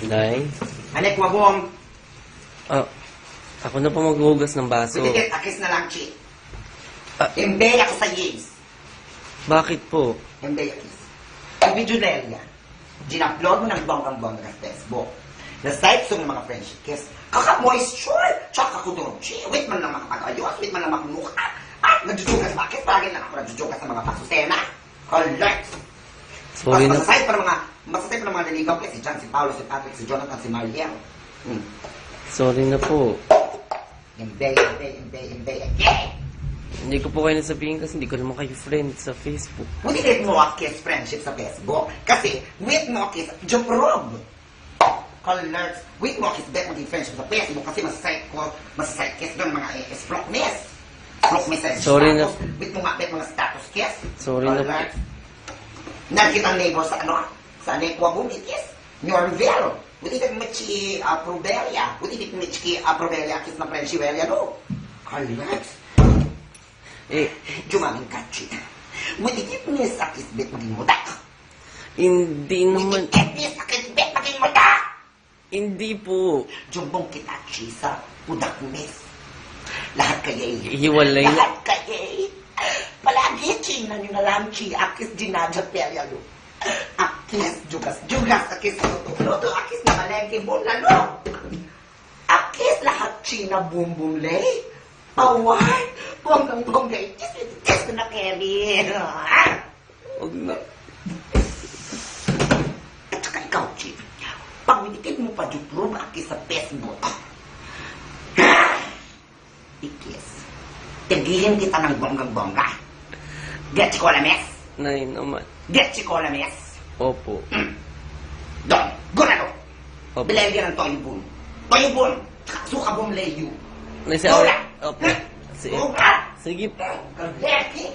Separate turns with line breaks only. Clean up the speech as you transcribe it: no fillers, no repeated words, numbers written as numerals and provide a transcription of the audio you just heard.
Nay?
Anek, wagom.
Ah, ako na po maghuhugas ng baso.
Bitigit, akis na lang, Chi.
Ah.
Embay ako sa Yates.
Bakit po?
Embay akis. Ang video na yan, gina-upload mo ng bonggang-bongga sa Facebook. Na-site sa mga friendship kiss. Kaka-moisture, tsaka kakudurog, Chi. Wait man lang makapag-ayos, wait man lang makamukha. Ah, nagjujugas ba? Bakit palagi lang ako nagjujugas sa mga pasusena? Collect!
Sorry na.
Masasay pa ng mga naligaw kasi si John, si Paolo, si Patrick, si Jonathan, si Mariel.
Sorry na po.
Embay.
Hindi ko po kayo nasabihin kasi hindi ko naman kayo friend sa Facebook.
Hindi rin mo kiss friendship sa Facebook. Kasi, with mo kiss, joprob. Colors. With mo kiss, bet maging friendship sa Facebook kasi masasay kiss doon mga sprockness. Sprockness sa
Sorry na.
status. With mo nga bet mga status kiss.
Sorry na po.
Nakita ang neighbor sa ano? Sa Nekwa Bumikis. Norville. Buti ka michi Probelia. Buti ka michi Probelia kiss na Frenchivelia, no? Colors.
Eh,
Jumaming kachi. Buti ka miss sa kiss bet maging mudak.
hindi naman.
Buti ka miss sa kiss bet maging mudak.
Hindi po.
Jumbong kita chi sa mudak miss. Lahat kayo
Hiwalay na.
Lahat kayo palagi china nyo na lang chi. Akis dinadya pelya lo. Akis jugas. Akis luto. Akis na malengke bulalo. Akis lahat china bum lay. Away. Bonggang lay. Kiss ko na Kevin.
Huwag na.
At saka ikaw, chi. Pangwinikid mo pa jutro akis sa Facebook. Ikis. Tigihin kita ng bonggang-bongga. Get si Colames?
Nay naman.
Get si Colames?
Opo.
Doon, gulalo.
Opo.
Bilagyan ng Toyo Boom. Toyo Boom, suka boom layu.
Nay,
Dola.
Opo. Sige.
Suka.
Sige.
Kaleki.